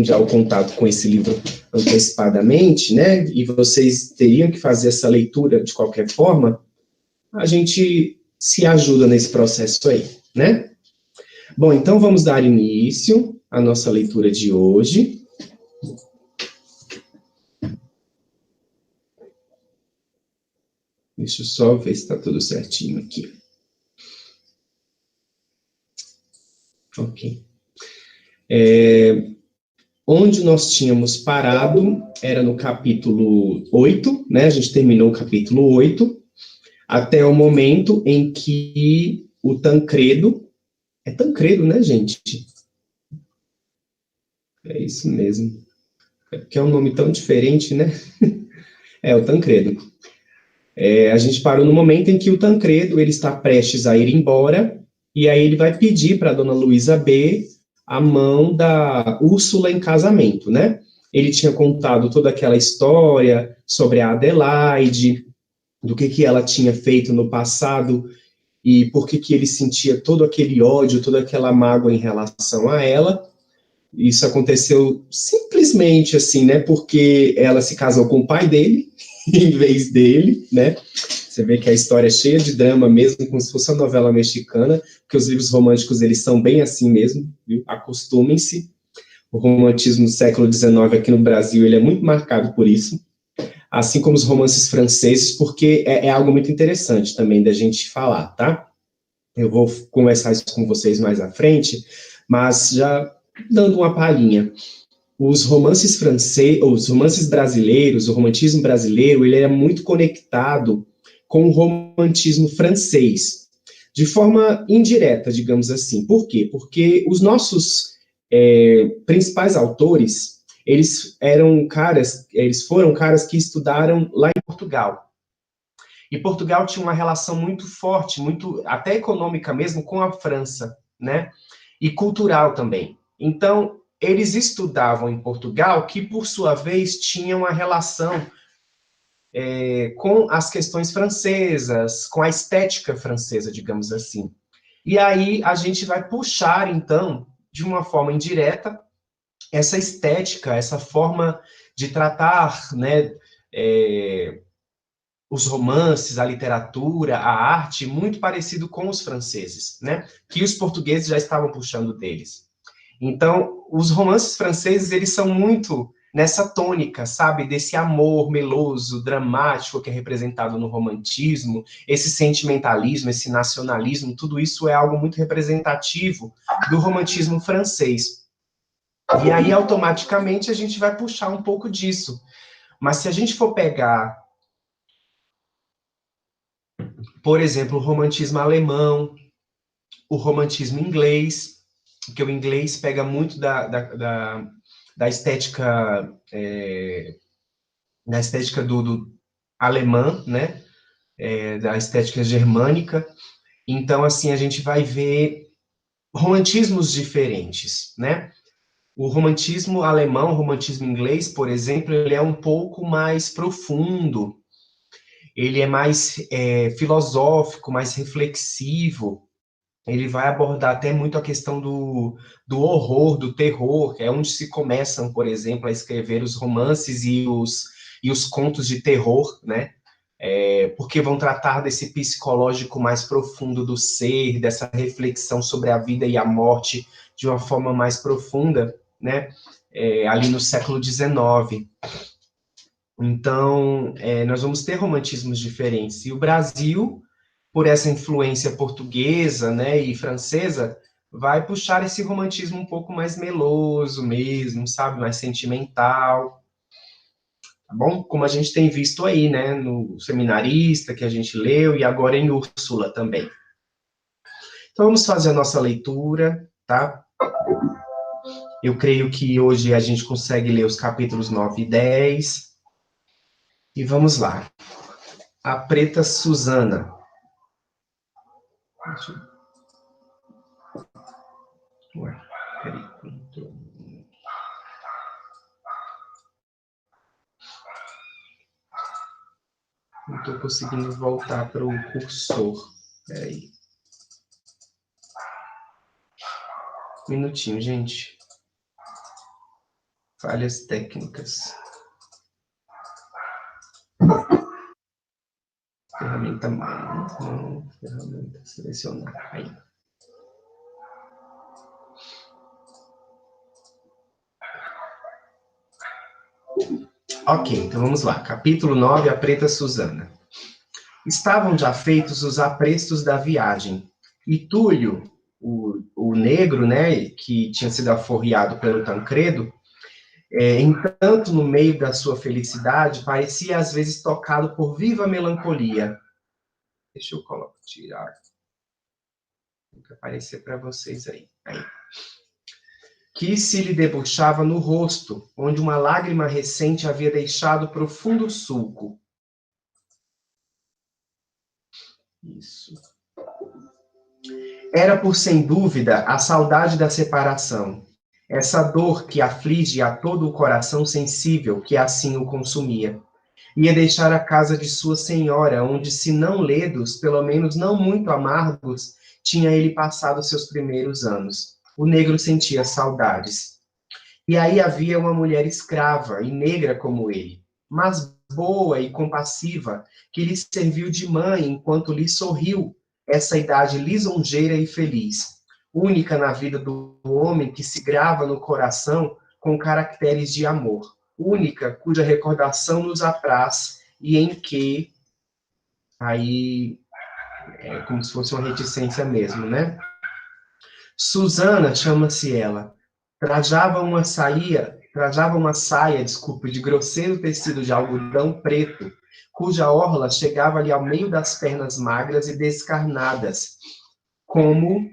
já o contato com esse livro antecipadamente, né, e vocês teriam que fazer essa leitura de qualquer forma, a gente se ajuda nesse processo aí, né? Bom, então vamos dar início à nossa leitura de hoje. Deixa eu só ver se está tudo certinho aqui. Ok. Onde nós tínhamos parado era no capítulo 8, né? A gente terminou o capítulo 8, até o momento em que o Tancredo... É Tancredo, né, gente? É isso mesmo. É porque é um nome tão diferente, né? É o Tancredo. A gente parou no momento em que o Tancredo ele está prestes a ir embora, e aí ele vai pedir para a dona Luísa B a mão da Úrsula em casamento, né? Ele tinha contado toda aquela história sobre a Adelaide, do que ela tinha feito no passado e por que ele sentia todo aquele ódio, toda aquela mágoa em relação a ela. Isso aconteceu simplesmente assim, né? Porque ela se casou com o pai dele, em vez dele, né? Você vê que a história é cheia de drama mesmo, como se fosse uma novela mexicana, porque os livros românticos, eles são bem assim mesmo, viu? Acostumem-se. O romantismo do século XIX aqui no Brasil, ele é muito marcado por isso, assim como os romances franceses, porque é algo muito interessante também da gente falar, tá? Eu vou conversar isso com vocês mais à frente, mas já dando uma palhinha. Os romances franceses, os romances brasileiros, o romantismo brasileiro, ele é muito conectado com o romantismo francês, de forma indireta, digamos assim. Por quê? Porque os nossos principais autores, eles foram caras que estudaram lá em Portugal. E Portugal tinha uma relação muito forte, muito até econômica mesmo, com a França, né? E cultural também. Então, eles estudavam em Portugal, que por sua vez tinham uma relação com as questões francesas, com a estética francesa, digamos assim. E aí a gente vai puxar, então, de uma forma indireta, essa estética, essa forma de tratar, né, os romances, a literatura, a arte, muito parecido com os franceses, né, que os portugueses já estavam puxando deles. Então, os romances franceses, eles são muito nessa tônica, sabe? Desse amor meloso, dramático que é representado no romantismo, esse sentimentalismo, esse nacionalismo, tudo isso é algo muito representativo do romantismo francês. E aí, automaticamente, a gente vai puxar um pouco disso. Mas se a gente for pegar, por exemplo, o romantismo alemão, o romantismo inglês, que o inglês pega muito da estética, da estética do alemã, né? Da estética germânica. Então, assim, a gente vai ver romantismos diferentes, né? O romantismo alemão, o romantismo inglês, por exemplo, ele é um pouco mais profundo, ele é mais filosófico, mais reflexivo. Ele vai abordar até muito a questão do horror, do terror, que é onde se começam, por exemplo, a escrever os romances e os contos de terror, né? Porque vão tratar desse psicológico mais profundo do ser, dessa reflexão sobre a vida e a morte de uma forma mais profunda, né? Ali no século XIX. Então, nós vamos ter romantismos diferentes. E o Brasil, por essa influência portuguesa, né, e francesa, vai puxar esse romantismo um pouco mais meloso mesmo, sabe, mais sentimental, tá bom? Como a gente tem visto aí, né, no Seminarista, que a gente leu, e agora em Úrsula também. Então, vamos fazer a nossa leitura, tá? Eu creio que hoje a gente consegue ler os capítulos 9 e 10. E vamos lá. A Preta Susana. Ué, peraí. Não estou conseguindo voltar para o cursor. Peraí. Um minutinho, gente. Falhas técnicas. Ferramenta mais. Não, ferramenta selecionar. Aí. Ok, então vamos lá. Capítulo 9, a Preta Susana. Estavam já feitos os aprestos da viagem, e Túlio, o negro, né, que tinha sido aforreado pelo Tancredo, entanto, no meio da sua felicidade, parecia às vezes tocado por viva melancolia. Deixa eu tirar. Tem que aparecer para vocês aí. Que se lhe debochava no rosto, onde uma lágrima recente havia deixado profundo sulco. Isso. Era, por sem dúvida, a saudade da separação, essa dor que aflige a todo o coração sensível que assim o consumia. Ia deixar a casa de sua senhora, onde, se não ledos, pelo menos não muito amargos, tinha ele passado seus primeiros anos. O negro sentia saudades. E aí havia uma mulher escrava e negra como ele, mas boa e compassiva, que lhe serviu de mãe enquanto lhe sorriu essa idade lisonjeira e feliz, única na vida do homem que se grava no coração com caracteres de amor, única cuja recordação nos apraz e em que, aí é como se fosse uma reticência mesmo, né? Susana, chama-se ela, trajava uma saia, desculpe, de grosseiro tecido de algodão preto, cuja orla chegava-lhe ao meio das pernas magras e descarnadas, como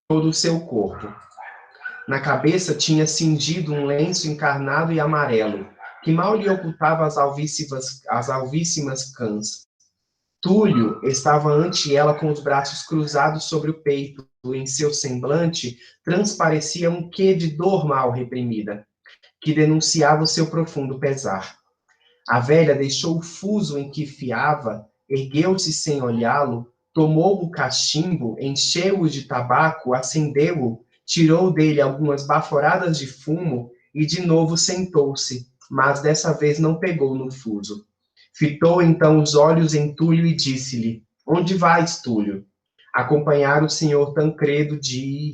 todo o seu corpo. Na cabeça tinha cingido um lenço encarnado e amarelo, que mal lhe ocultava as alvíssimas cãs. Túlio estava ante ela com os braços cruzados sobre o peito. Em seu semblante transparecia um quê de dor mal reprimida, que denunciava o seu profundo pesar. A velha deixou o fuso em que fiava, ergueu-se sem olhá-lo, tomou o cachimbo, encheu-o de tabaco, acendeu-o, tirou dele algumas baforadas de fumo e de novo sentou-se, mas dessa vez não pegou no fuso. Fitou então os olhos em Túlio e disse-lhe: Onde vais, Túlio? Acompanhar o senhor Tancredo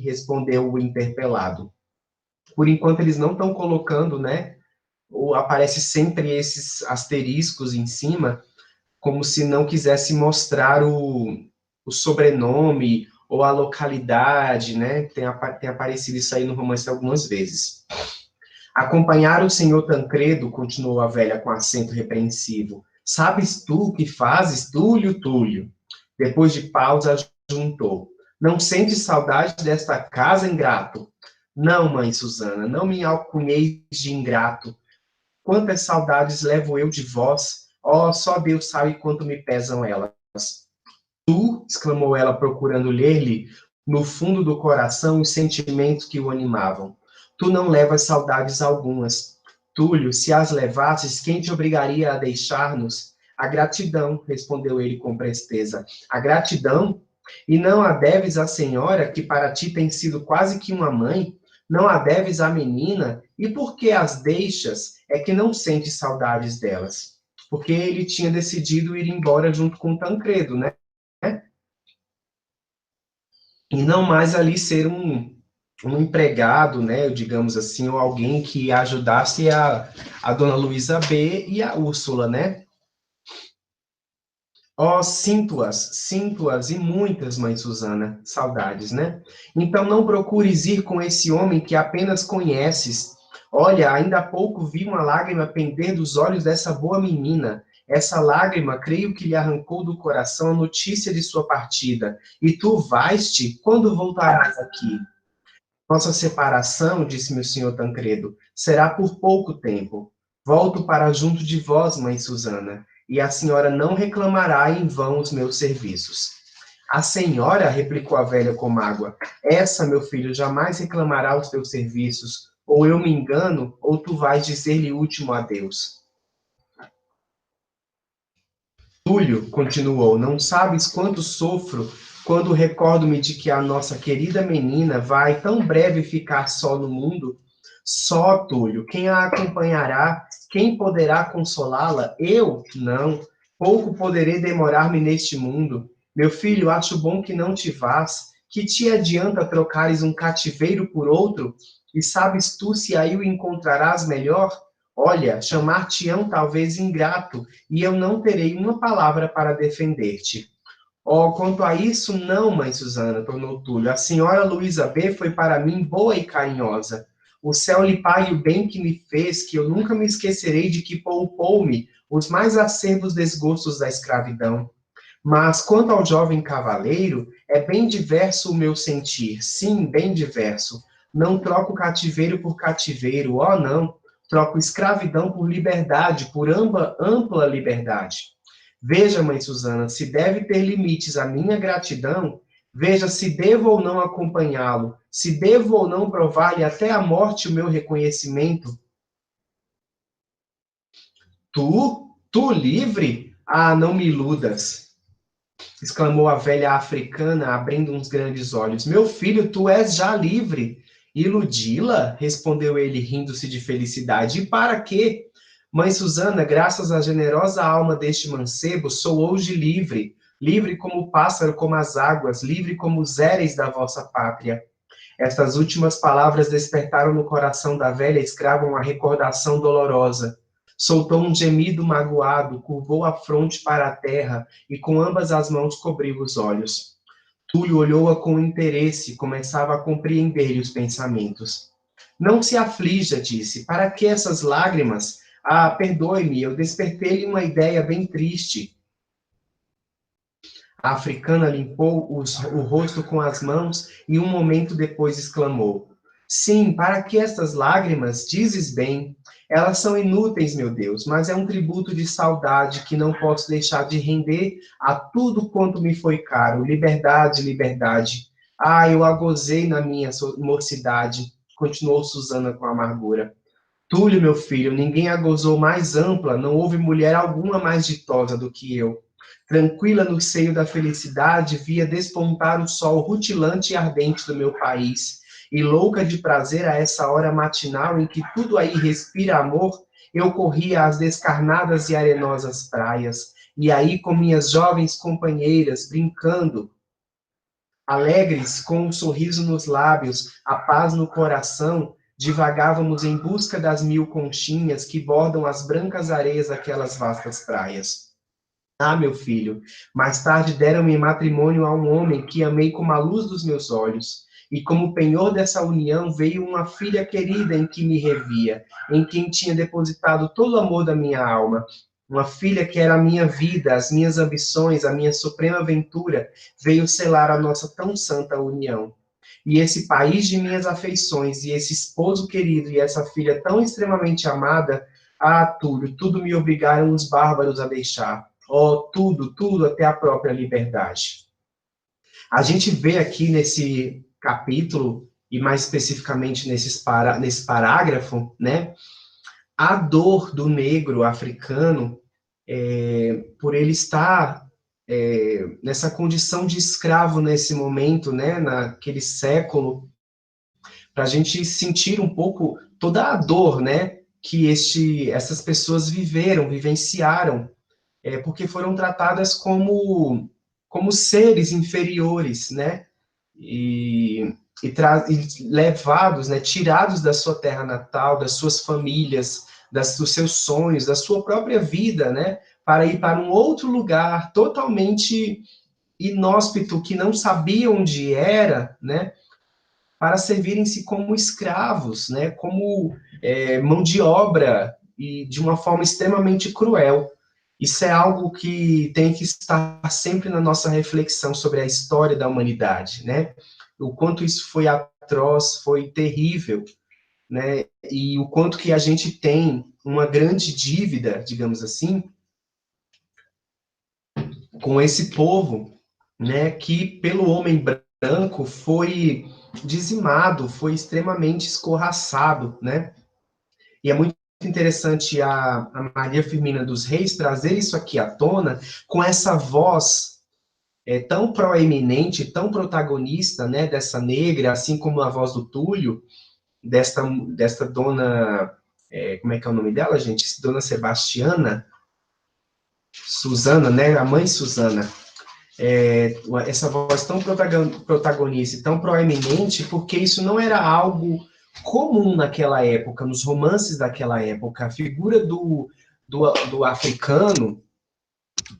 respondeu o interpelado. Por enquanto eles não estão colocando, né? Ou aparece sempre esses asteriscos em cima, como se não quisesse mostrar o sobrenome ou a localidade, né? Tem aparecido isso aí no romance algumas vezes. Acompanhar o senhor Tancredo, continuou a velha com acento repreensivo. Sabes tu o que fazes, Túlio, Túlio? Depois de pausa, juntou. Não sentes saudade desta casa, ingrato? Não, mãe Susana, não me alcunheis de ingrato. Quantas saudades levo eu de vós? Oh, só Deus sabe quanto me pesam elas. Tu, exclamou ela, procurando ler-lhe no fundo do coração os sentimentos que o animavam. Tu não levas saudades algumas. Túlio, se as levasses, quem te obrigaria a deixar-nos? A gratidão, respondeu ele com presteza. A gratidão? E não a deves à senhora, que para ti tem sido quase que uma mãe? Não a deves à menina? E por que as deixas? É que não sentes saudades delas. Porque ele tinha decidido ir embora junto com o Tancredo, né? E não mais ali ser um empregado, né, digamos assim, ou alguém que ajudasse a dona Luísa B. e a Úrsula, né? Oh, sinto-as e muitas, mãe Susana, saudades, né? Então não procures ir com esse homem que apenas conheces. Olha, ainda há pouco vi uma lágrima pender dos olhos dessa boa menina. Essa lágrima, creio que lhe arrancou do coração a notícia de sua partida. E tu vais-te? Quando voltarás aqui? Nossa separação, disse-me o senhor Tancredo, será por pouco tempo. Volto para junto de vós, mãe Susana, e a senhora não reclamará em vão os meus serviços. A senhora, replicou a velha com mágoa, essa, meu filho, jamais reclamará os teus serviços, ou eu me engano, ou tu vais dizer-lhe último adeus. Túlio, continuou, não sabes quanto sofro quando recordo-me de que a nossa querida menina vai tão breve ficar só no mundo. Só, Túlio, quem a acompanhará, quem poderá consolá-la? Eu? Não. Pouco poderei demorar-me neste mundo. Meu filho, acho bom que não te vás. Que te adianta trocares um cativeiro por outro? E sabes tu se aí o encontrarás melhor? Olha, chamar-te-ão talvez ingrato, e eu não terei uma palavra para defender-te. Oh, quanto a isso, não, mãe Susana, tornou Túlio. A senhora Luísa B. foi para mim boa e carinhosa. O céu lhe pague o bem que me fez, que eu nunca me esquecerei de que poupou-me os mais acerbos desgostos da escravidão. Mas quanto ao jovem cavaleiro, é bem diverso o meu sentir, sim, bem diverso. Não troco cativeiro por cativeiro, oh não. Troco escravidão por liberdade, por ampla liberdade. Veja, mãe Susana, se deve ter limites a minha gratidão, veja se devo ou não acompanhá-lo, se devo ou não provar-lhe até a morte o meu reconhecimento. Tu livre? Ah, não me iludas, exclamou a velha africana, abrindo uns grandes olhos. Meu filho, tu és já livre. Iludi-la? Respondeu ele, rindo-se de felicidade. E para quê? Mãe Susana, graças à generosa alma deste mancebo, sou hoje livre. Livre como o pássaro, como as águas, livre como os éreis da vossa pátria. Estas últimas palavras despertaram no coração da velha escrava uma recordação dolorosa. Soltou um gemido magoado, curvou a fronte para a terra e com ambas as mãos cobriu os olhos. Túlio olhou-a com interesse, começava a compreender-lhe os pensamentos. Não se aflija, disse. Para que essas lágrimas? Ah, perdoe-me, eu despertei-lhe uma ideia bem triste. A africana limpou o rosto com as mãos e um momento depois exclamou: Sim, para que estas lágrimas? Dizes bem. Elas são inúteis, meu Deus, mas é um tributo de saudade que não posso deixar de render a tudo quanto me foi caro. Liberdade, liberdade. Ah, eu a gozei na minha mocidade, continuou Susana com amargura. Túlio, meu filho, ninguém a gozou mais ampla, não houve mulher alguma mais ditosa do que eu. Tranquila no seio da felicidade, via despontar o sol rutilante e ardente do meu país. E louca de prazer a essa hora matinal em que tudo aí respira amor, eu corria às descarnadas e arenosas praias. E aí, com minhas jovens companheiras, brincando, alegres, com um sorriso nos lábios, a paz no coração, divagávamos em busca das mil conchinhas que bordam as brancas areias daquelas vastas praias. Ah, meu filho, mais tarde deram-me matrimônio a um homem que amei como a luz dos meus olhos. E como penhor dessa união veio uma filha querida em que me revia, em quem tinha depositado todo o amor da minha alma. Uma filha que era a minha vida, as minhas ambições, a minha suprema aventura, veio selar a nossa tão santa união. E esse país de minhas afeições, e esse esposo querido, e essa filha tão extremamente amada, ah, tudo me obrigaram os bárbaros a deixar. Oh, tudo, até a própria liberdade. A gente vê aqui nesse capítulo, e mais especificamente nesse parágrafo, né, a dor do negro africano por ele estar nessa condição de escravo nesse momento, né, naquele século, para a gente sentir um pouco toda a dor, né, que essas pessoas vivenciaram, porque foram tratadas como seres inferiores, né, e levados, né, tirados da sua terra natal, das suas famílias, dos seus sonhos, da sua própria vida, né, para ir para um outro lugar totalmente inóspito, que não sabia onde era, né, para servirem-se como escravos, né, como mão de obra, e de uma forma extremamente cruel. Isso é algo que tem que estar sempre na nossa reflexão sobre a história da humanidade, né? O quanto isso foi atroz, foi terrível, né? E o quanto que a gente tem uma grande dívida, digamos assim, com esse povo, né? Que pelo homem branco foi dizimado, foi extremamente escorraçado, né? E é muito interessante a Maria Firmina dos Reis trazer isso aqui à tona com essa voz tão proeminente, tão protagonista, né, dessa negra, assim como a voz do Túlio, desta dona, como é que é o nome dela, gente? Dona Sebastiana, Susana, né? A mãe Susana. Essa voz tão protagonista e tão proeminente, porque isso não era algo comum naquela época, nos romances daquela época. A figura do africano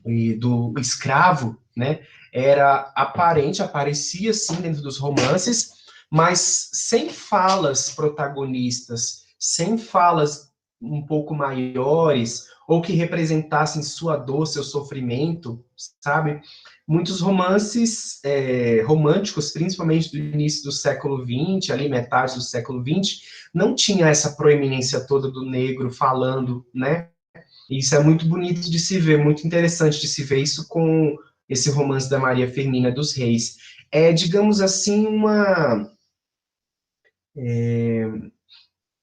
e do escravo, né, era aparente, aparecia sim dentro dos romances, mas sem falas protagonistas, sem falas um pouco maiores, ou que representassem sua dor, seu sofrimento, sabe? Muitos romances românticos, principalmente do início do século XX, ali metade do século XX, não tinha essa proeminência toda do negro falando, né? E isso é muito bonito de se ver, muito interessante de se ver isso com esse romance da Maria Firmina dos Reis. É, digamos assim,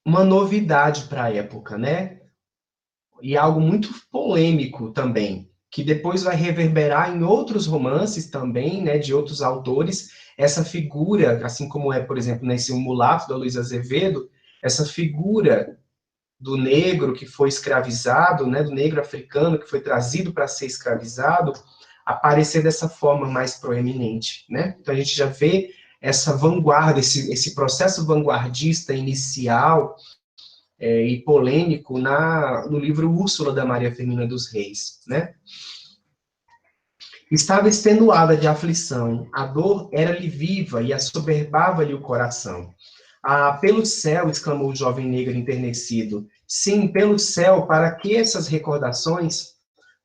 uma novidade para a época, né? E algo muito polêmico também, que depois vai reverberar em outros romances também, né, de outros autores, essa figura, assim como é, por exemplo, nesse O Mulato, da Luísa Azevedo, essa figura do negro que foi escravizado, né, do negro africano que foi trazido para ser escravizado, aparecer dessa forma mais proeminente, né? Então a gente já vê essa vanguarda, esse processo vanguardista inicial e polêmico no livro Úrsula, da Maria Firmina dos Reis, né? Estava extenuada de aflição, a dor era-lhe viva e assoberbava-lhe o coração. Ah, pelo céu, exclamou o jovem negro enternecido. Sim, pelo céu, para que essas recordações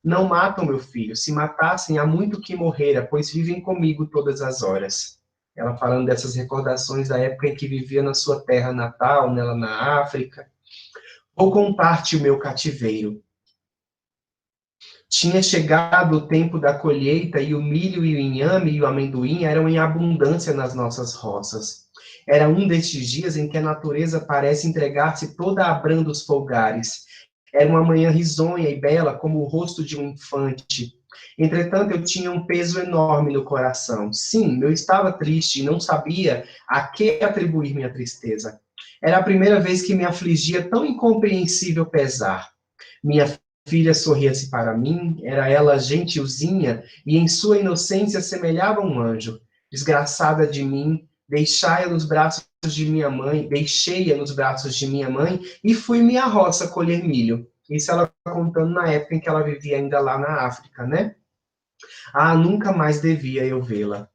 não matam meu filho? Se matassem, há muito que morrera, pois vivem comigo todas as horas. Ela falando dessas recordações da época em que vivia na sua terra natal, nela na África. Vou contar-te o meu cativeiro. Tinha chegado o tempo da colheita e o milho e o inhame e o amendoim eram em abundância nas nossas roças. Era um destes dias em que a natureza parece entregar-se toda a brandos folgares. Era uma manhã risonha e bela como o rosto de um infante. Entretanto, eu tinha um peso enorme no coração. Sim, eu estava triste e não sabia a que atribuir minha tristeza. Era a primeira vez que me afligia tão incompreensível pesar. Minha filha sorria-se para mim, era ela gentilzinha e em sua inocência semelhava um anjo. Desgraçada de mim, deixai-a nos braços de minha mãe, deixei-a nos braços de minha mãe e fui-me à roça colher milho. Isso ela contando na época em que ela vivia ainda lá na África, né? Ah, nunca mais devia eu vê-la.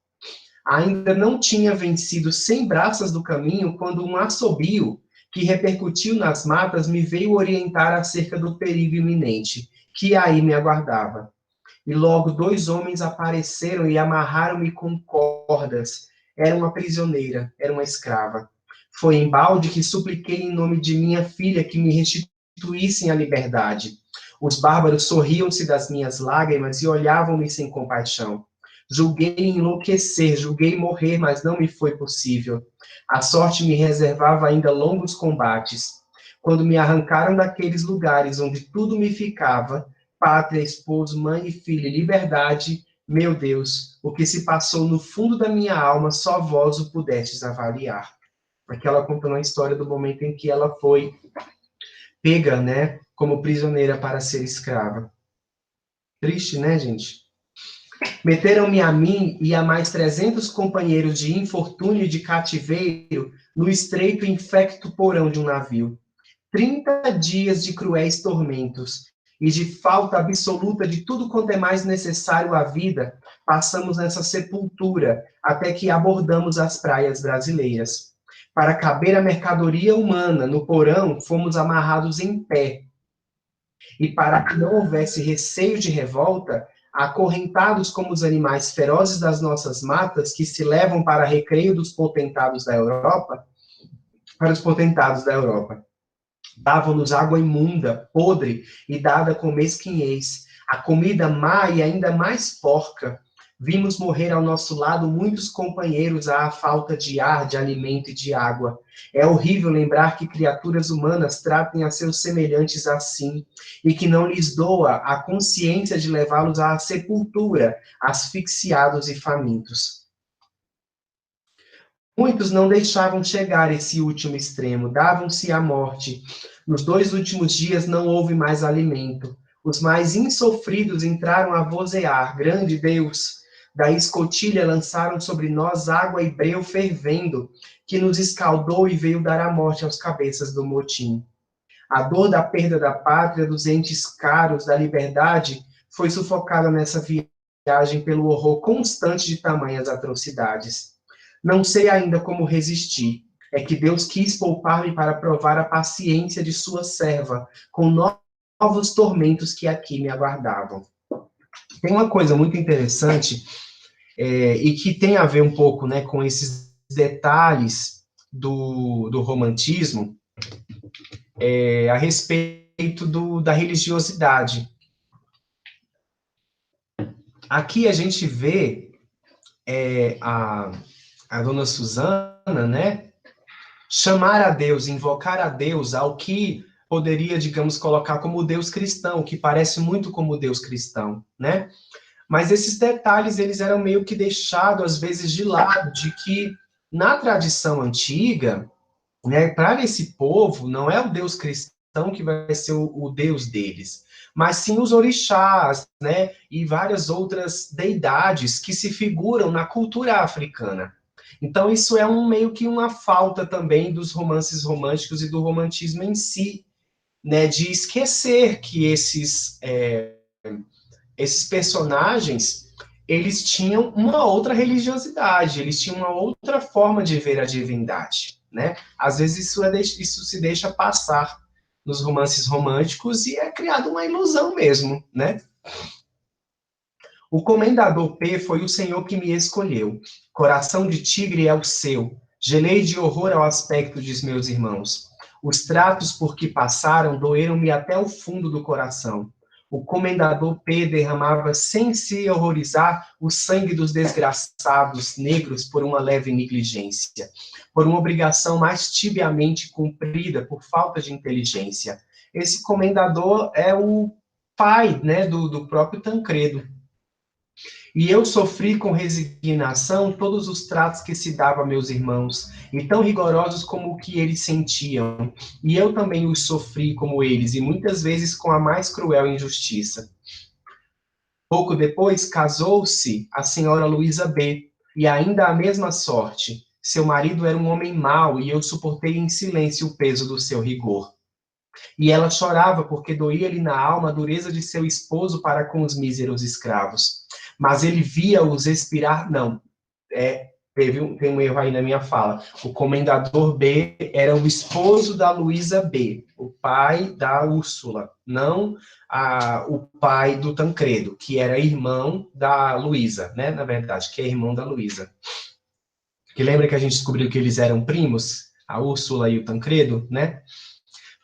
Ainda não tinha vencido 100 braças do caminho quando um assobio que repercutiu nas matas me veio orientar acerca do perigo iminente, que aí me aguardava. E logo 2 homens apareceram e amarraram-me com cordas. Era uma prisioneira, era uma escrava. Foi embalde que supliquei em nome de minha filha que me restituíssem a liberdade. Os bárbaros sorriam-se das minhas lágrimas e olhavam-me sem compaixão. Julguei enlouquecer, julguei morrer, mas não me foi possível. A sorte me reservava ainda longos combates. Quando me arrancaram daqueles lugares onde tudo me ficava, pátria, esposo, mãe e filha, liberdade, meu Deus, o que se passou no fundo da minha alma, só vós o pudestes avaliar. Aqui ela contando a história do momento em que ela foi pega, né, como prisioneira para ser escrava. Triste, né, gente? Meteram-me a mim e a mais 300 companheiros de infortúnio e de cativeiro no estreito e infecto porão de um navio. 30 dias de cruéis tormentos e de falta absoluta de tudo quanto é mais necessário à vida, passamos nessa sepultura até que abordamos as praias brasileiras. Para caber a mercadoria humana no porão, fomos amarrados em pé. E para que não houvesse receio de revolta, acorrentados como os animais ferozes das nossas matas, que se levam para recreio dos potentados da Europa, para os potentados da Europa. Davam-nos água imunda, podre e dada com mesquinhez, a comida má e ainda mais porca. Vimos morrer ao nosso lado muitos companheiros à falta de ar, de alimento e de água. É horrível lembrar que criaturas humanas tratem a seus semelhantes assim, e que não lhes doa a consciência de levá-los à sepultura, asfixiados e famintos. Muitos não deixavam chegar esse último extremo, davam-se à morte. Nos 2 últimos dias não houve mais alimento. Os mais insofridos entraram a vozear, grande Deus. Da escotilha lançaram sobre nós água e breu fervendo, que nos escaldou e veio dar a morte aos cabeças do motim. A dor da perda da pátria, dos entes caros, da liberdade, foi sufocada nessa viagem pelo horror constante de tamanhas atrocidades. Não sei ainda como resistir. É que Deus quis poupar-me para provar a paciência de sua serva, com novos tormentos que aqui me aguardavam. Tem uma coisa muito interessante, e que tem a ver um pouco, né, com esses detalhes do romantismo, a respeito da religiosidade. Aqui a gente vê a dona Susana, né, chamar a Deus, invocar a Deus, ao que poderia, digamos, colocar como Deus cristão, que parece muito como o Deus cristão, né? Mas esses detalhes, eles eram meio que deixados, às vezes, de lado, de que, na tradição antiga, né, para esse povo, não é o Deus cristão que vai ser o Deus deles, mas sim os orixás, né, e várias outras deidades que se figuram na cultura africana. Então, isso é meio que uma falta também dos romances românticos e do romantismo em si, né, de esquecer que esses personagens, eles tinham uma outra religiosidade, eles tinham uma outra forma de ver a divindade, né? Às vezes isso se deixa passar nos romances românticos e é criada uma ilusão mesmo, né? O comendador P foi o senhor que me escolheu. Coração de tigre é o seu. Gelei de horror ao aspecto de meus irmãos. Os tratos por que passaram doeram-me até o fundo do coração. O comendador P derramava, sem se horrorizar, o sangue dos desgraçados negros por uma leve negligência, por uma obrigação mais tibiamente cumprida por falta de inteligência. Esse comendador é o pai, né, do próprio Tancredo. E eu sofri com resignação todos os tratos que se dava a meus irmãos, e tão rigorosos como o que eles sentiam. E eu também os sofri como eles, e muitas vezes com a mais cruel injustiça. Pouco depois, casou-se a senhora Luísa B., e ainda a mesma sorte. Seu marido era um homem mau, e eu suportei em silêncio o peso do seu rigor. E ela chorava porque doía-lhe na alma a dureza de seu esposo para com os míseros escravos. Mas ele via-os expirar. Não, tem um erro aí na minha fala. O comendador B era o esposo da Luísa B., o pai da Úrsula, não o pai do Tancredo, que era irmão da Luísa, né? Na verdade, que é irmão da Luísa. Que lembra que a gente descobriu que eles eram primos? A Úrsula e o Tancredo, né?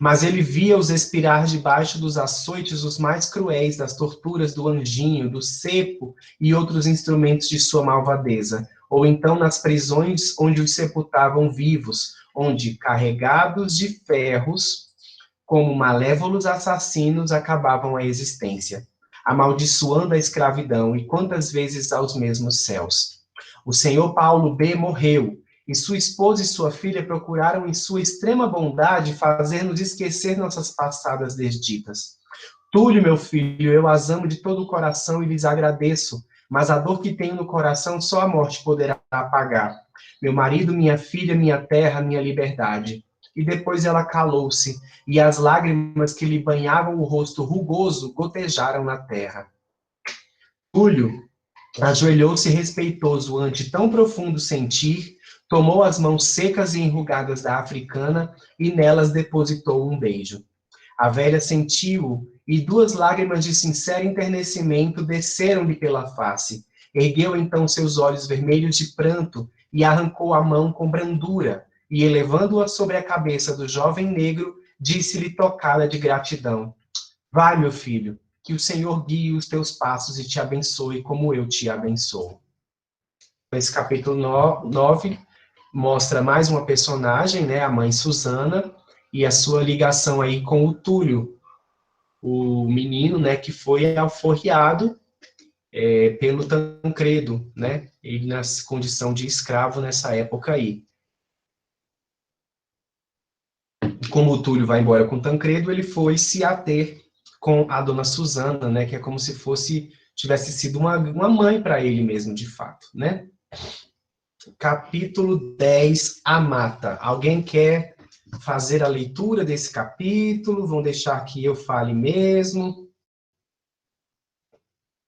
Mas ele via-os expirar debaixo dos açoites os mais cruéis, das torturas do anjinho, do cepo e outros instrumentos de sua malvadeza, ou então nas prisões onde os sepultavam vivos, onde, carregados de ferros, como malévolos assassinos, acabavam a existência, amaldiçoando a escravidão, e quantas vezes aos mesmos céus. O senhor Paulo B. morreu, e sua esposa e sua filha procuraram, em sua extrema bondade, fazer-nos esquecer nossas passadas desditas. Túlio, meu filho, eu as amo de todo o coração e lhes agradeço, mas a dor que tenho no coração só a morte poderá apagar. Meu marido, minha filha, minha terra, minha liberdade. E depois ela calou-se, e as lágrimas que lhe banhavam o rosto rugoso gotejaram na terra. Túlio ajoelhou-se respeitoso ante tão profundo sentir, tomou as mãos secas e enrugadas da africana e nelas depositou um beijo. A velha sentiu-o e 2 lágrimas de sincero enternecimento desceram-lhe pela face. Ergueu então seus olhos vermelhos de pranto e arrancou a mão com brandura e, elevando-a sobre a cabeça do jovem negro, disse-lhe tocada de gratidão: vai, meu filho, que o Senhor guie os teus passos e te abençoe como eu te abençoo. Esse capítulo 9 mostra mais uma personagem, né, a mãe Susana, e a sua ligação aí com o Túlio, o menino, né, que foi alforriado pelo Tancredo, né? Ele na condição de escravo nessa época aí. Como o Túlio vai embora com o Tancredo, ele foi se ater com a dona Susana, né? Que é como se tivesse sido uma mãe para ele mesmo, de fato, né? Capítulo 10, a mata. Alguém quer fazer a leitura desse capítulo? Vão deixar que eu fale mesmo?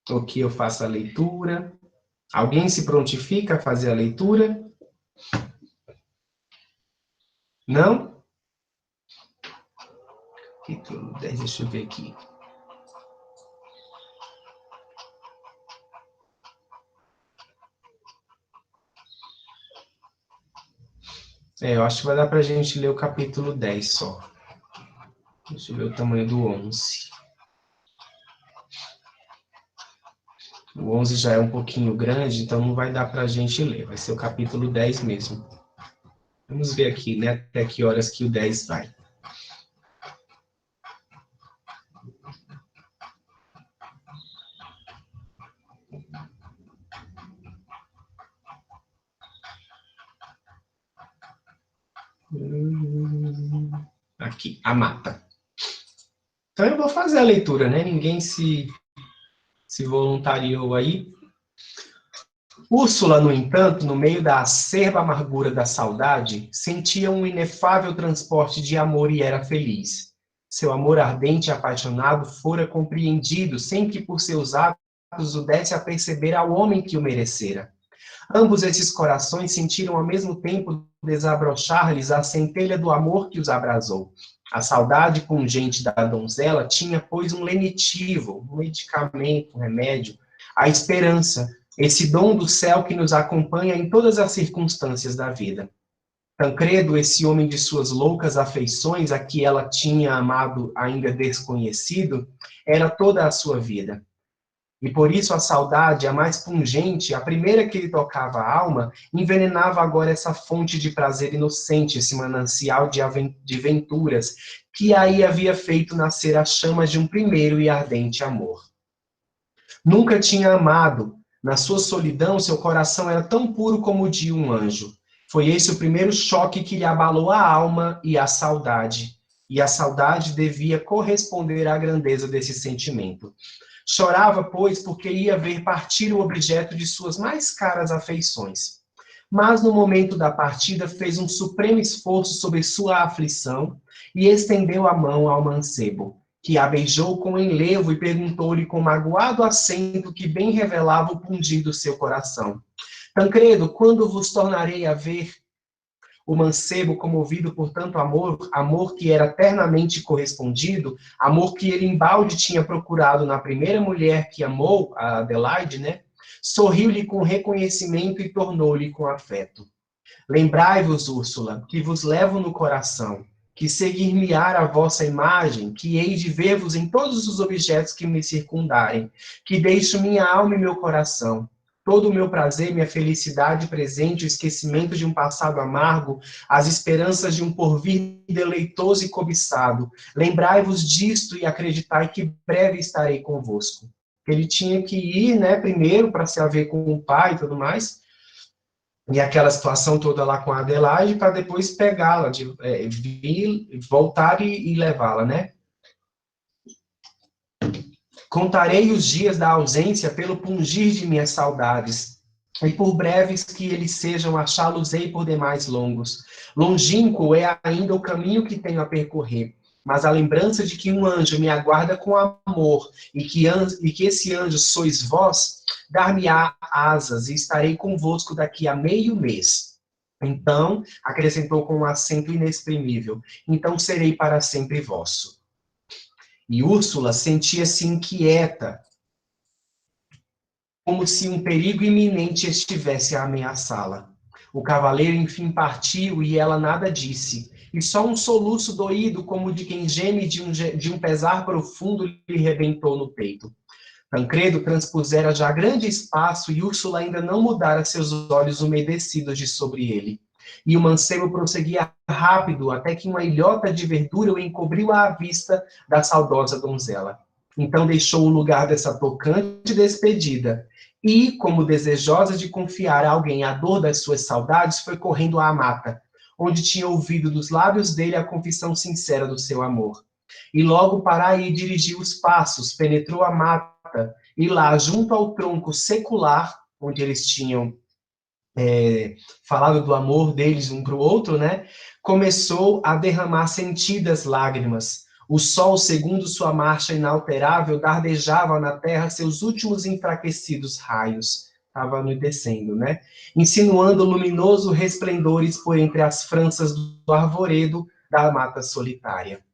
Ou que eu faça a leitura? Alguém se prontifica a fazer a leitura? Não? Capítulo 10, deixa eu ver aqui. Eu acho que vai dar para a gente ler o capítulo 10 só. Deixa eu ver o tamanho do 11. O 11 já é um pouquinho grande, então não vai dar para a gente ler. Vai ser o capítulo 10 mesmo. Vamos ver aqui, né? Até que horas que o 10 vai. Aqui, a mata. Então eu vou fazer a leitura, né? Ninguém se voluntariou aí. Úrsula, no entanto, no meio da acerba amargura da saudade, sentia um inefável transporte de amor e era feliz. Seu amor ardente e apaixonado fora compreendido, sem que por seus atos o desse a perceber ao homem que o merecera. Ambos esses corações sentiram ao mesmo tempo desabrochar-lhes a centelha do amor que os abrasou. A saudade pungente da donzela tinha, pois, um lenitivo, um medicamento, um remédio, a esperança, esse dom do céu que nos acompanha em todas as circunstâncias da vida. Tancredo, esse homem de suas loucas afeições, a que ela tinha amado ainda desconhecido, era toda a sua vida. E por isso a saudade, a mais pungente, a primeira que lhe tocava a alma, envenenava agora essa fonte de prazer inocente, esse manancial de venturas, que aí havia feito nascer as chamas de um primeiro e ardente amor. Nunca tinha amado. Na sua solidão, seu coração era tão puro como o de um anjo. Foi esse o primeiro choque que lhe abalou a alma e a saudade. E a saudade devia corresponder à grandeza desse sentimento. Chorava, pois, porque ia ver partir o objeto de suas mais caras afeições. Mas, no momento da partida, fez um supremo esforço sobre sua aflição e estendeu a mão ao mancebo, que a beijou com enlevo e perguntou-lhe com magoado acento que bem revelava o pungido do seu coração. Tancredo, quando vos tornarei a ver? O mancebo, comovido por tanto amor, amor que era ternamente correspondido, amor que ele embalde tinha procurado na primeira mulher que amou, a Adelaide, né? Sorriu-lhe com reconhecimento e tornou-lhe com afeto. Lembrai-vos, Úrsula, que vos levo no coração, que seguir-me-á a vossa imagem, que hei de ver-vos em todos os objetos que me circundarem, que deixo minha alma e meu coração, todo o meu prazer, minha felicidade presente, o esquecimento de um passado amargo, as esperanças de um porvir deleitoso e cobiçado. Lembrai-vos disto e acreditai que breve estarei convosco. Ele tinha que ir, né, primeiro para se haver com o pai e tudo mais, e aquela situação toda lá com a Adelaide, para depois pegá-la, vir, voltar e levá-la, né? Contarei os dias da ausência pelo pungir de minhas saudades, e por breves que eles sejam, achá-los-ei por demais longos. Longínquo é ainda o caminho que tenho a percorrer, mas a lembrança de que um anjo me aguarda com amor, e que esse anjo sois vós, dar-me-á asas, e estarei convosco daqui a meio mês. Então, acrescentou com um acento inexprimível, então serei para sempre vosso. E Úrsula sentia-se inquieta, como se um perigo iminente estivesse a ameaçá-la. O cavaleiro, enfim, partiu e ela nada disse, e só um soluço doído, como de quem geme de um pesar profundo, lhe rebentou no peito. Tancredo transpusera já grande espaço e Úrsula ainda não mudara seus olhos umedecidos de sobre ele. E o mancebo prosseguia rápido, até que uma ilhota de verdura o encobriu à vista da saudosa donzela. Então deixou o lugar dessa tocante despedida e, como desejosa de confiar a alguém a dor das suas saudades, foi correndo à mata, onde tinha ouvido dos lábios dele a confissão sincera do seu amor. E logo para aí dirigiu os passos, penetrou a mata, e lá, junto ao tronco secular, onde eles tinham falado do amor deles um para o outro, né? Começou a derramar sentidas lágrimas. O sol, segundo sua marcha inalterável, dardejava na terra seus últimos enfraquecidos raios. Estava anoitecendo, né? Insinuando luminoso resplendores por entre as franças do arvoredo da mata solitária.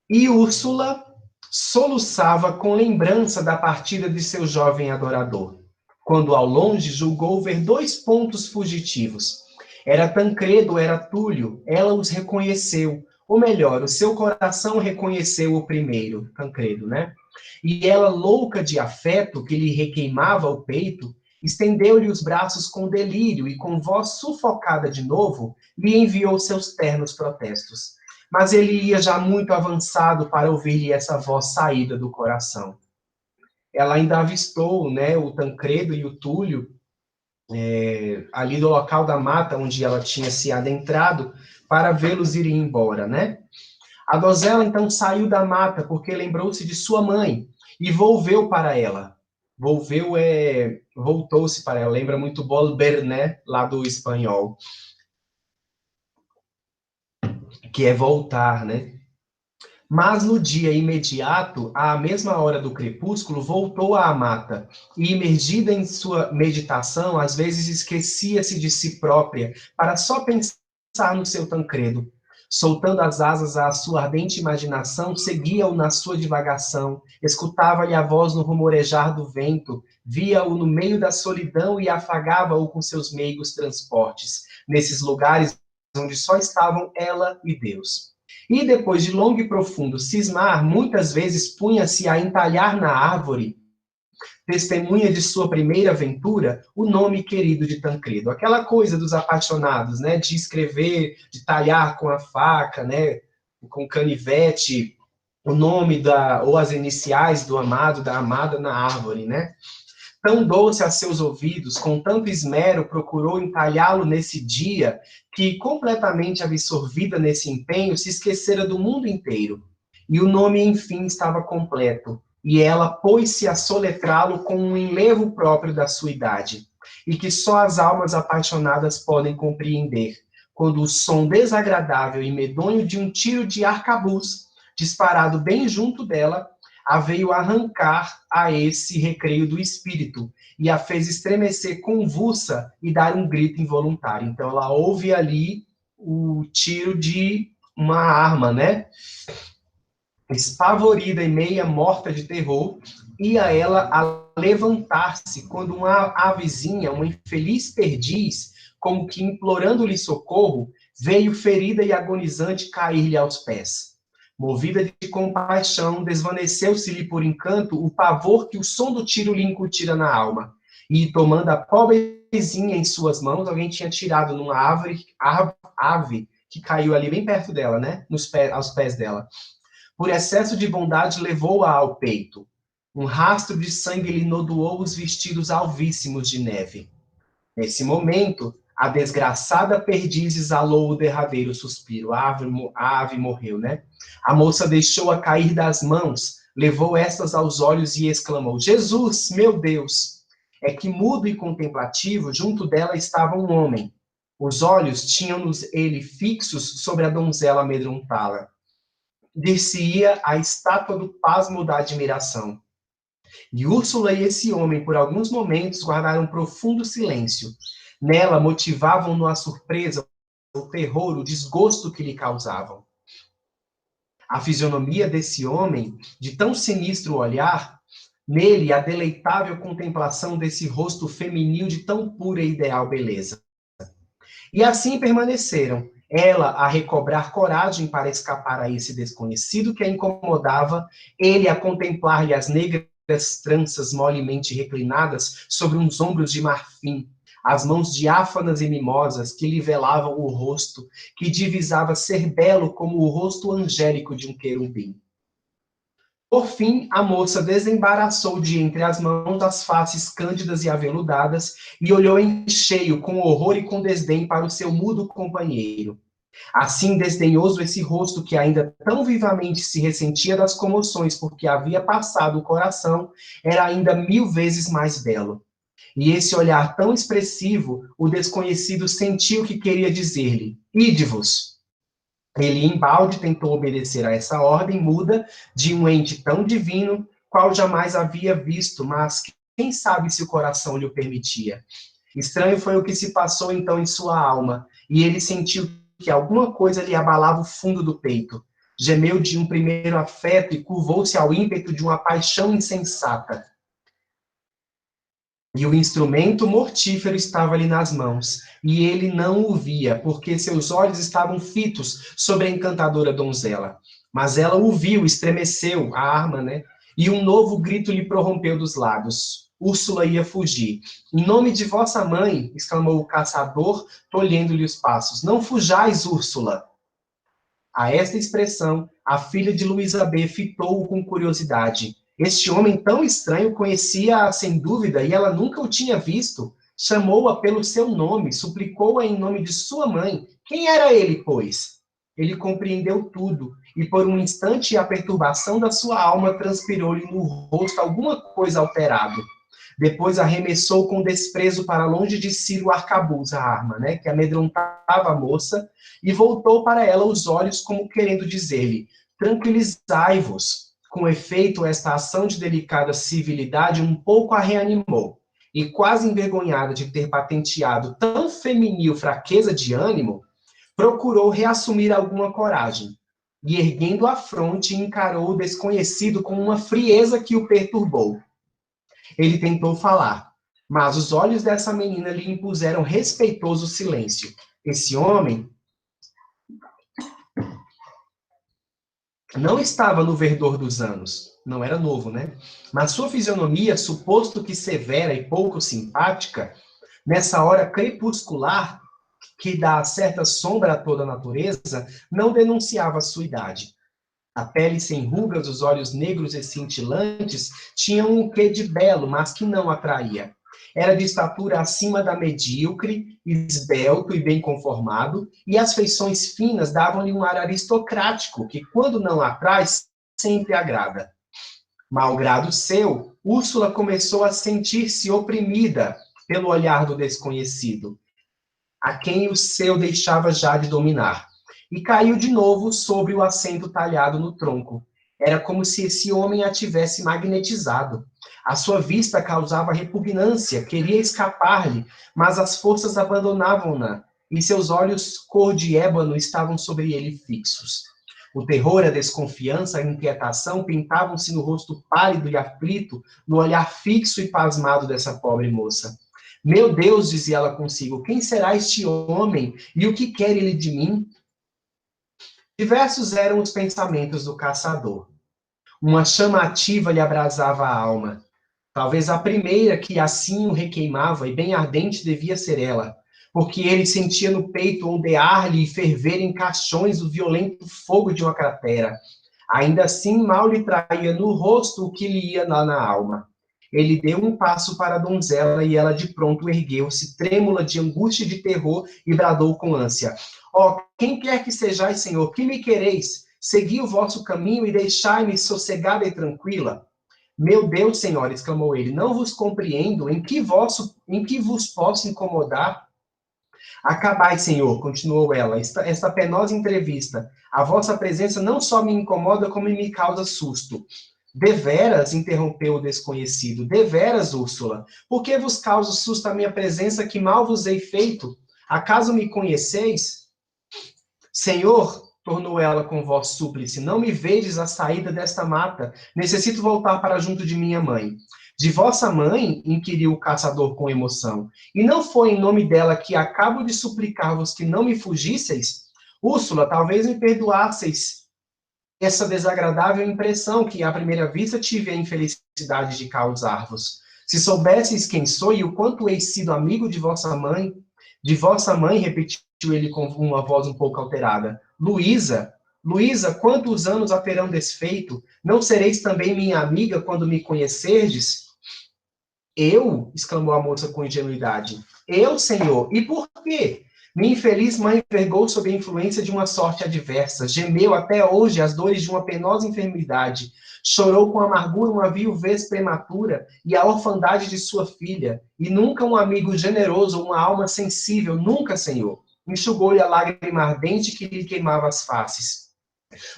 E Úrsula soluçava com lembrança da partida de seu jovem adorador, quando ao longe julgou ver dois pontos fugitivos. Era Tancredo, era Túlio, ela os reconheceu, ou melhor, o seu coração reconheceu o primeiro, Tancredo, né? E ela, louca de afeto, que lhe requeimava o peito, estendeu-lhe os braços com delírio e, com voz sufocada de novo, lhe enviou seus ternos protestos. Mas ele ia já muito avançado para ouvir-lhe essa voz saída do coração. Ela ainda avistou, né, o Tancredo e o Túlio, ali do local da mata onde ela tinha se adentrado, para vê-los irem embora, né? A donzela, então, saiu da mata, porque lembrou-se de sua mãe, e volveu para ela. Voltou-se para ela, lembra muito volver, né, lá do espanhol, que é voltar, né? Mas no dia imediato, à mesma hora do crepúsculo, voltou à mata, e, imergida em sua meditação, às vezes esquecia-se de si própria, para só pensar no seu Tancredo. Soltando as asas à sua ardente imaginação, seguia-o na sua divagação, escutava-lhe a voz no rumorejar do vento, via-o no meio da solidão e afagava-o com seus meigos transportes, nesses lugares onde só estavam ela e Deus. E depois de longo e profundo cismar, muitas vezes punha-se a entalhar na árvore, testemunha de sua primeira aventura, o nome querido de Tancredo. Aquela coisa dos apaixonados, né, de escrever, de talhar com a faca, né, com canivete, o nome ou as iniciais do amado, da amada na árvore, né? Tão doce a seus ouvidos, com tanto esmero, procurou entalhá-lo nesse dia, que, completamente absorvida nesse empenho, se esquecera do mundo inteiro. E o nome, enfim, estava completo, e ela pôs-se a soletrá-lo com um enlevo próprio da sua idade, e que só as almas apaixonadas podem compreender, quando o som desagradável e medonho de um tiro de arcabuz, disparado bem junto dela, a veio arrancar a esse recreio do espírito e a fez estremecer convulsa e dar um grito involuntário. Então ela ouve ali o tiro de uma arma, né? Espavorida e meia morta de terror, ia ela a levantar-se quando uma avezinha, uma infeliz perdiz, como que implorando-lhe socorro, veio ferida e agonizante cair-lhe aos pés. Movida de compaixão, desvaneceu-se-lhe por encanto o pavor que o som do tiro lhe incutira na alma. E, tomando a pobrezinha em suas mãos, alguém tinha tirado numa ave que caiu ali bem perto dela, né? Aos pés dela. Por excesso de bondade, levou-a ao peito. Um rastro de sangue lhe nodoou os vestidos alvíssimos de neve. Nesse momento, a desgraçada perdiz exalou o derradeiro suspiro. A ave morreu, né? A moça deixou-a cair das mãos, levou estas aos olhos e exclamou: Jesus, meu Deus! É que, mudo e contemplativo, junto dela estava um homem. Os olhos tinham-nos ele fixos sobre a donzela amedrontá-la. Dir-se-ia a estátua do pasmo da admiração. E Úrsula e esse homem, por alguns momentos, guardaram profundo silêncio. Nela motivavam-no a surpresa, o terror, o desgosto que lhe causavam. A fisionomia desse homem, de tão sinistro olhar, nele a deleitável contemplação desse rosto feminil de tão pura e ideal beleza. E assim permaneceram, ela a recobrar coragem para escapar a esse desconhecido que a incomodava, ele a contemplar-lhe as negras tranças molemente reclinadas sobre uns ombros de marfim, as mãos diáfanas e mimosas que lhe velavam o rosto, que divisava ser belo como o rosto angélico de um querubim. Por fim, a moça desembaraçou de entre as mãos as faces cândidas e aveludadas e olhou em cheio, com horror e com desdém, para o seu mudo companheiro. Assim desdenhoso esse rosto que ainda tão vivamente se ressentia das comoções porque havia passado o coração, era ainda 1000 vezes mais belo. E esse olhar tão expressivo, o desconhecido sentiu que queria dizer-lhe: ide-vos. Ele, embalde, tentou obedecer a essa ordem muda de um ente tão divino, qual jamais havia visto, mas quem sabe se o coração lhe o permitia. Estranho foi o que se passou então em sua alma, e ele sentiu que alguma coisa lhe abalava o fundo do peito. Gemeu de um primeiro afeto e curvou-se ao ímpeto de uma paixão insensata. E o instrumento mortífero estava-lhe nas mãos, e ele não o via, porque seus olhos estavam fitos sobre a encantadora donzela. Mas ela o viu, estremeceu, a arma, né? E um novo grito lhe prorrompeu dos lábios. Úrsula ia fugir. Em nome de vossa mãe, exclamou o caçador, tolhendo-lhe os passos. Não fujais, Úrsula! A esta expressão, a filha de Luísa B. fitou-o com curiosidade. Este homem tão estranho conhecia-a sem dúvida e ela nunca o tinha visto. Chamou-a pelo seu nome, suplicou-a em nome de sua mãe. Quem era ele, pois? Ele compreendeu tudo, e por um instante a perturbação da sua alma transpirou-lhe no rosto alguma coisa alterada. Depois arremessou com desprezo para longe de si o arcabuz, a arma, né, que amedrontava a moça, e voltou para ela os olhos como querendo dizer-lhe: tranquilizai-vos. Com efeito, esta ação de delicada civilidade um pouco a reanimou, e quase envergonhada de ter patenteado tão feminil fraqueza de ânimo, procurou reassumir alguma coragem, e erguendo a fronte, encarou o desconhecido com uma frieza que o perturbou. Ele tentou falar, mas os olhos dessa menina lhe impuseram respeitoso silêncio. Esse homem não estava no verdor dos anos, não era novo, né? Mas sua fisionomia, suposto que severa e pouco simpática, nessa hora crepuscular, que dá certa sombra a toda a natureza, não denunciava a sua idade. A pele sem rugas, os olhos negros e cintilantes tinham um quê de belo, mas que não atraía. Era de estatura acima da medíocre, esbelto e bem conformado, e as feições finas davam-lhe um ar aristocrático, que, quando não atrai, sempre agrada. Malgrado seu, Úrsula começou a sentir-se oprimida pelo olhar do desconhecido, a quem o seu deixava já de dominar, e caiu de novo sobre o assento talhado no tronco. Era como se esse homem a tivesse magnetizado. A sua vista causava repugnância, queria escapar-lhe, mas as forças abandonavam-na, e seus olhos cor de ébano estavam sobre ele fixos. O terror, a desconfiança, a inquietação pintavam-se no rosto pálido e aflito, no olhar fixo e pasmado dessa pobre moça. Meu Deus, dizia ela consigo, quem será este homem e o que quer ele de mim? Diversos eram os pensamentos do caçador. Uma chama ativa lhe abrasava a alma. Talvez a primeira que assim o requeimava, e bem ardente devia ser ela, porque ele sentia no peito ondear-lhe e ferver em caixões o violento fogo de uma cratera. Ainda assim, mal lhe traía no rosto o que lhe ia na alma. Ele deu um passo para a donzela e ela de pronto ergueu-se, trêmula de angústia e de terror, e bradou com ânsia: ó, quem quer que sejais, Senhor, que me quereis? Segui o vosso caminho e deixai-me sossegada e tranquila. Meu Deus, Senhor, exclamou ele, não vos compreendo, em que vos posso incomodar? Acabai, Senhor, continuou ela, esta penosa entrevista. A vossa presença não só me incomoda, como me causa susto. Deveras, interrompeu o desconhecido, deveras, Úrsula, por que vos causa susto a minha presença que mal vos hei feito? Acaso me conheceis? Senhor, tornou ela com voz súplice, não me vedes a saída desta mata, necessito voltar para junto de minha mãe. De vossa mãe? Inquiriu o caçador com emoção. E não foi em nome dela que acabo de suplicar-vos que não me fugisseis? Úrsula, talvez me perdoasseis essa desagradável impressão que, à primeira vista, tive a infelicidade de causar-vos. Se soubesseis quem sou e o quanto hei sido amigo de vossa mãe, repetiu ele com uma voz um pouco alterada. Luísa, Luísa, quantos anos a terão desfeito? Não sereis também minha amiga quando me conhecerdes? Eu? Exclamou a moça com ingenuidade. Eu, senhor? E por quê? Minha infeliz mãe vergou sob a influência de uma sorte adversa, gemeu até hoje as dores de uma penosa enfermidade, chorou com amargura uma viuvez prematura e a orfandade de sua filha, e nunca um amigo generoso ou uma alma sensível, nunca, senhor, enxugou-lhe a lágrima ardente que lhe queimava as faces.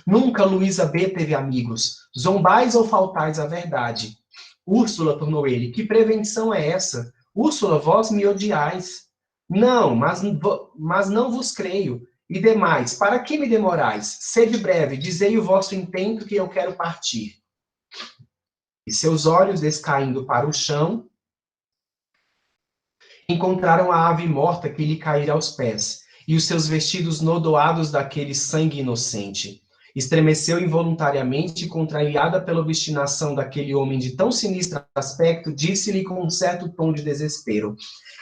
Nunca Luísa B. teve amigos, zombais ou faltais à verdade. Úrsula, tornou ele, que prevenção é essa? Úrsula, vós me odiais. Não, mas não vos creio. E demais, para que me demorais? Sede breve, dizei o vosso intento que eu quero partir. E seus olhos, descaindo para o chão, encontraram a ave morta que lhe caíra aos pés, e os seus vestidos nodoados daquele sangue inocente. Estremeceu involuntariamente, contrariada pela obstinação daquele homem de tão sinistro aspecto, disse-lhe com um certo tom de desespero: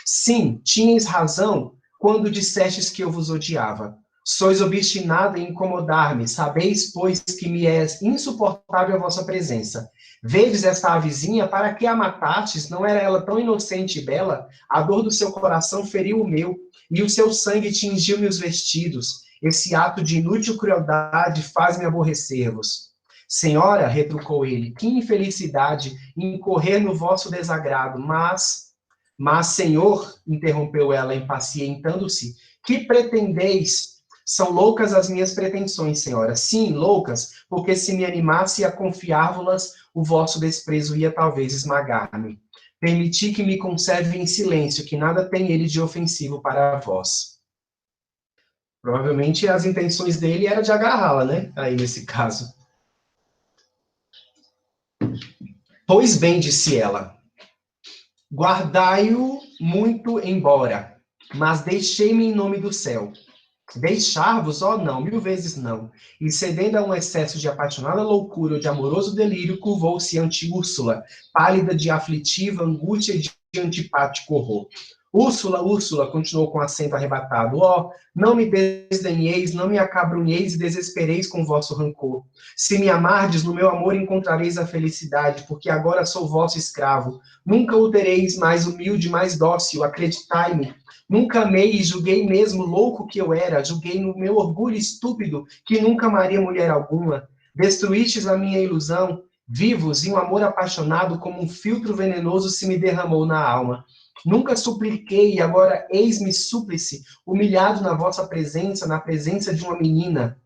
Sim, tinhas razão quando dissestes que eu vos odiava. Sois obstinada em incomodar-me, sabeis, pois, que me é insuportável a vossa presença. Vedes esta avezinha, para que a matastes? Não era ela tão inocente e bela? A dor do seu coração feriu o meu, e o seu sangue tingiu-me os vestidos. Esse ato de inútil crueldade faz-me aborrecer-vos. Senhora, retrucou ele, que infelicidade incorrer no vosso desagrado, mas, senhor, interrompeu ela, impacientando-se, que pretendeis? São loucas as minhas pretensões, senhora. Sim, loucas, porque se me animasse a confiar-vos-las, o vosso desprezo ia talvez esmagar-me. Permiti que me conserve em silêncio, que nada tem ele de ofensivo para vós. Provavelmente as intenções dele era de agarrá-la, né? Aí nesse caso. Pois bem, disse ela, guardai-o muito embora, mas deixei-me em nome do céu. Deixar-vos, ó não, 1000 vezes não. E cedendo a um excesso de apaixonada loucura ou de amoroso delírio, curvou-se ante Úrsula, pálida de aflitiva angústia e de antipático horror. Úrsula, Úrsula, continuou com acento arrebatado, ó, não me desdenheis, não me acabrunheis e desespereis com vosso rancor. Se me amardes, no meu amor encontrareis a felicidade, porque agora sou vosso escravo. Nunca o tereis mais humilde, mais dócil, acreditai-me. Nunca amei e julguei mesmo louco que eu era, julguei no meu orgulho estúpido que nunca amaria mulher alguma. Destruístes a minha ilusão, vivos e um amor apaixonado como um filtro venenoso se me derramou na alma. Nunca supliquei e agora eis-me súplice, humilhado na vossa presença, na presença de uma menina.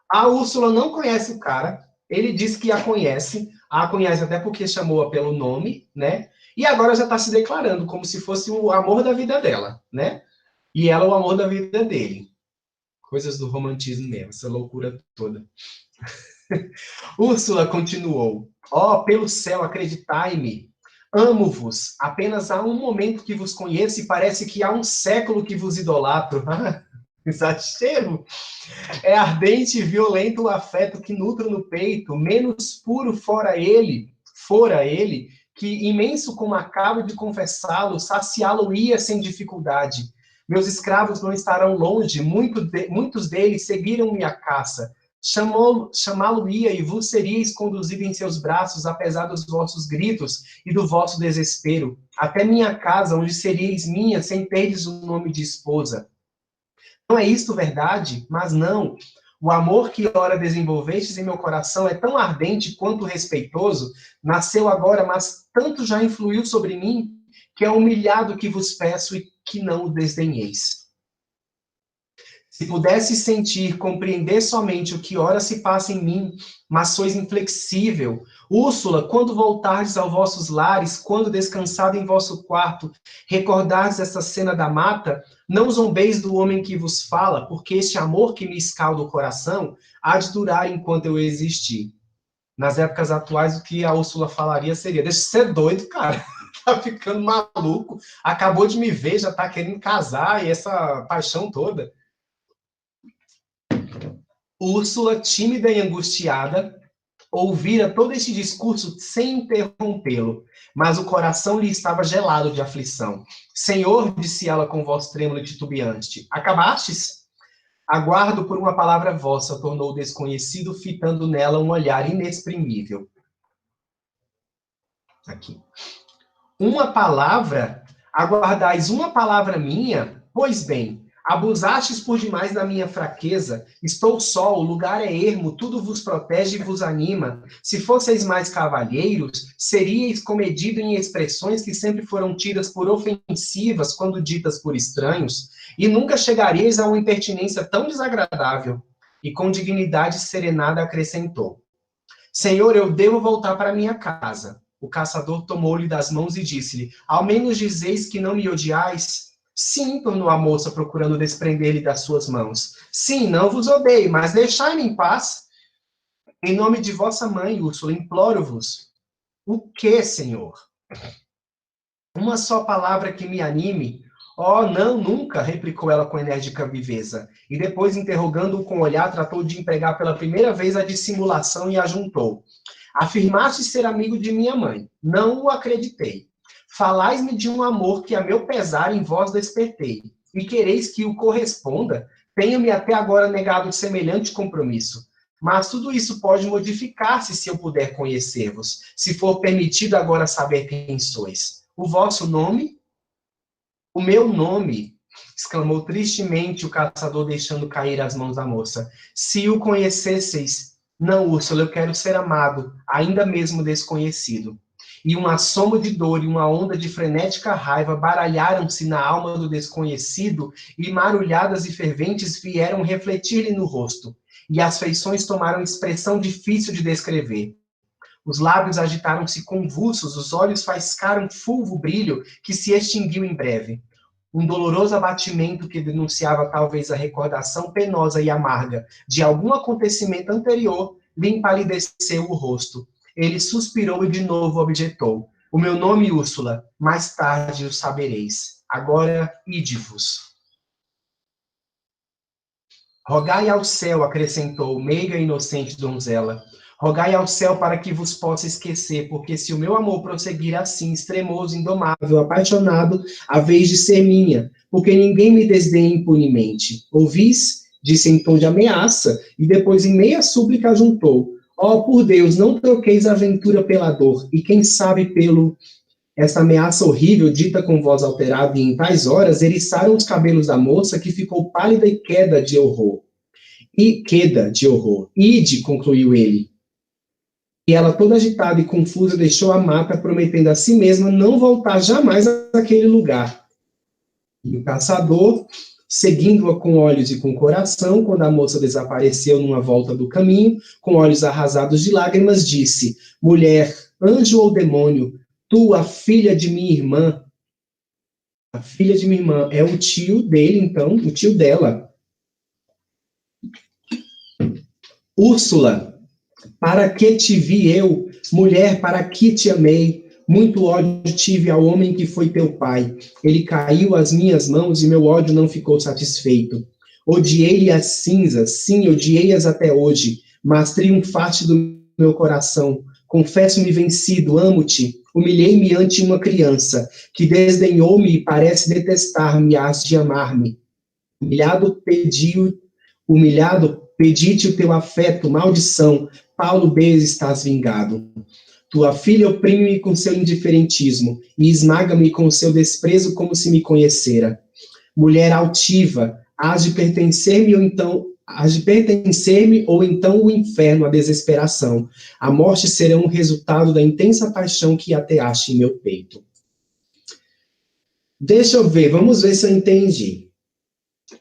A Úrsula não conhece o cara, ele diz que a conhece até porque chamou-a pelo nome, né? E agora já está se declarando como se fosse o amor da vida dela, né? E ela o amor da vida dele. Coisas do romantismo mesmo, essa loucura toda. Úrsula continuou, ó, pelo céu, acreditai-me, amo-vos, apenas há um momento que vos conheço e parece que há um século que vos idolatro. Exagero! É ardente e violento o afeto que nutro no peito, menos puro fora ele, que imenso como acabo de confessá-lo, saciá-lo-ia sem dificuldade. Meus escravos não estarão longe, muitos deles seguiram-me à caça. Chamá-lo-ia e vos seríeis conduzido em seus braços, apesar dos vossos gritos e do vosso desespero, até minha casa, onde seríeis minha, sem terdes o nome de esposa. Não é isto verdade? Mas não. O amor que ora desenvolvestes em meu coração é tão ardente quanto respeitoso, nasceu agora, mas tanto já influiu sobre mim, que é humilhado que vos peço e que não o desdenheis. Se pudesse sentir, compreender somente o que ora se passa em mim, mas sois inflexível. Úrsula, quando voltardes aos vossos lares, quando descansado em vosso quarto, recordardes essa cena da mata, não zombeis do homem que vos fala, porque este amor que me escalda o coração há de durar enquanto eu existir. Nas épocas atuais, o que a Úrsula falaria seria, deixa de ser doido, cara, tá ficando maluco, acabou de me ver, já tá querendo casar, e essa paixão toda. Úrsula, tímida e angustiada, ouvira todo este discurso sem interrompê-lo, mas o coração lhe estava gelado de aflição. Senhor, disse ela com voz trêmula e titubeante, acabastes? Aguardo por uma palavra vossa, tornou o desconhecido, fitando nela um olhar inexprimível. Aqui. Uma palavra? Aguardais uma palavra minha? Pois bem, abusastes por demais da minha fraqueza. Estou só, o lugar é ermo, tudo vos protege e vos anima. Se fosseis mais cavalheiros, seríeis comedido em expressões que sempre foram tidas por ofensivas quando ditas por estranhos, e nunca chegareis a uma impertinência tão desagradável. E com dignidade serenada acrescentou: Senhor, eu devo voltar para minha casa. O caçador tomou-lhe das mãos e disse-lhe: Ao menos dizeis que não me odiais? Sim, tornou a moça, procurando desprender-lhe das suas mãos. Sim, não vos odeio, mas deixai-me em paz. Em nome de vossa mãe, Úrsula, imploro-vos. O que, Senhor? Uma só palavra que me anime? Oh, não, nunca, replicou ela com enérgica viveza. E depois, interrogando-o com o olhar, tratou de empregar pela primeira vez a dissimulação e ajuntou. Afirmaste ser amigo de minha mãe. Não o acreditei. Falais-me de um amor que a meu pesar em vós despertei. E quereis que o corresponda? Tenho-me até agora negado semelhante compromisso. Mas tudo isso pode modificar-se se eu puder conhecer-vos, se for permitido agora saber quem sois. O vosso nome? O meu nome, exclamou tristemente o caçador, deixando cair as mãos da moça. Se o conhecesseis... Não, Úrsula, eu quero ser amado, ainda mesmo desconhecido. E um assomo de dor e uma onda de frenética raiva baralharam-se na alma do desconhecido e marulhadas e ferventes vieram refletir-lhe no rosto. E as feições tomaram expressão difícil de descrever. Os lábios agitaram-se convulsos, os olhos faiscaram fulvo brilho que se extinguiu em breve. Um doloroso abatimento que denunciava talvez a recordação penosa e amarga de algum acontecimento anterior lhe empalideceu o rosto. Ele suspirou e de novo objetou: O meu nome, Úrsula, mais tarde o sabereis. Agora, ide-vos. Rogai ao céu, acrescentou, meiga e inocente donzela. Rogai ao céu para que vos possa esquecer, porque se o meu amor prosseguir assim, extremoso, indomável, apaixonado, a vez de ser minha, porque ninguém me desdenha impunemente. Ouvis? Disse em tom de ameaça, e depois em meia súplica juntou: Ó, por Deus, não troqueis a aventura pela dor, e quem sabe pelo... Esta ameaça horrível, dita com voz alterada e em tais horas, eriçaram os cabelos da moça, que ficou pálida e queda de horror. Ide, concluiu ele. E ela, toda agitada e confusa, deixou a mata, prometendo a si mesma não voltar jamais àquele lugar. E o caçador, seguindo-a com olhos e com coração, quando a moça desapareceu numa volta do caminho, com olhos arrasados de lágrimas, disse: Mulher, anjo ou demônio, tu, a filha de minha irmã. A filha de minha irmã é o tio dele, então, o tio dela. Úrsula, para que te vi eu, mulher, para que te amei? Muito ódio tive ao homem que foi teu pai. Ele caiu às minhas mãos e meu ódio não ficou satisfeito. Odiei-lhe as cinzas, sim, odiei-as até hoje, mas triunfaste do meu coração. Confesso-me vencido, amo-te. Humilhei-me ante uma criança, que desdenhou-me e parece detestar-me, hás de amar-me. Humilhado, pedi-te o teu afeto, maldição. Paulo B, estás vingado. Tua filha oprime-me com seu indiferentismo e esmaga-me com seu desprezo como se me conhecera. Mulher altiva, hás de pertencer-me ou então o inferno, a desesperação. A morte será um resultado da intensa paixão que ateaste em meu peito. Deixa eu ver, vamos ver se eu entendi.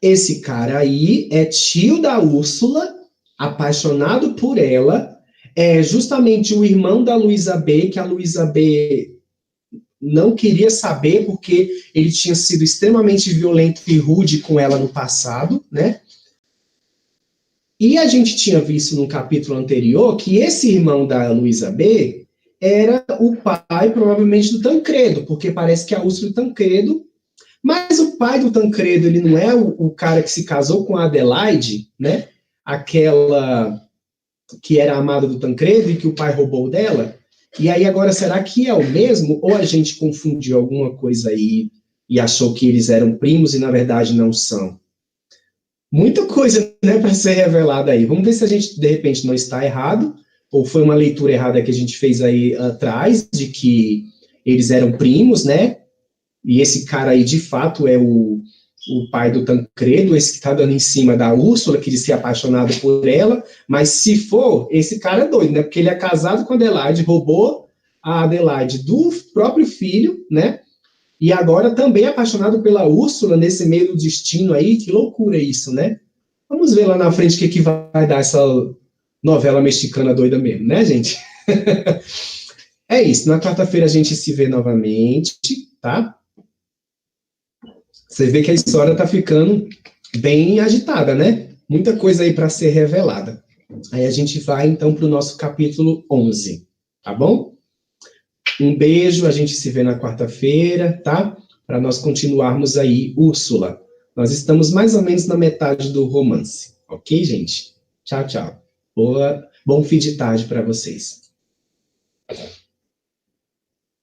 Esse cara aí é tio da Úrsula, apaixonado por ela, é justamente o irmão da Luísa B, que a Luísa B não queria saber porque ele tinha sido extremamente violento e rude com ela no passado, né? E a gente tinha visto no capítulo anterior que esse irmão da Luísa B era o pai, provavelmente, do Tancredo, porque parece que a Úrsula e o Tancredo... Mas o pai do Tancredo, ele não é o cara que se casou com a Adelaide, né? Aquela que era amada do Tancredo e que o pai roubou dela? E aí agora, será que é o mesmo? Ou a gente confundiu alguma coisa aí e achou que eles eram primos e na verdade não são? Muita coisa, né, para ser revelada aí. Vamos ver se a gente, de repente, não está errado, ou foi uma leitura errada que a gente fez aí atrás, de que eles eram primos, né? E esse cara aí, de fato, é o pai do Tancredo, esse que está dando em cima da Úrsula, que diz ser apaixonado por ela, mas se for, esse cara é doido, né? Porque ele é casado com a Adelaide, roubou a Adelaide do próprio filho, né? E agora também é apaixonado pela Úrsula, nesse meio do destino aí, que loucura isso, né? Vamos ver lá na frente o que vai dar essa novela mexicana doida mesmo, né, gente? É isso, na quarta-feira a gente se vê novamente, tá? Você vê que a história tá ficando bem agitada, né? Muita coisa aí para ser revelada. Aí a gente vai, então, para o nosso capítulo 11, tá bom? Um beijo, a gente se vê na quarta-feira, tá? Para nós continuarmos aí, Úrsula. Nós estamos mais ou menos na metade do romance, ok, gente? Tchau, tchau. Bom fim de tarde para vocês.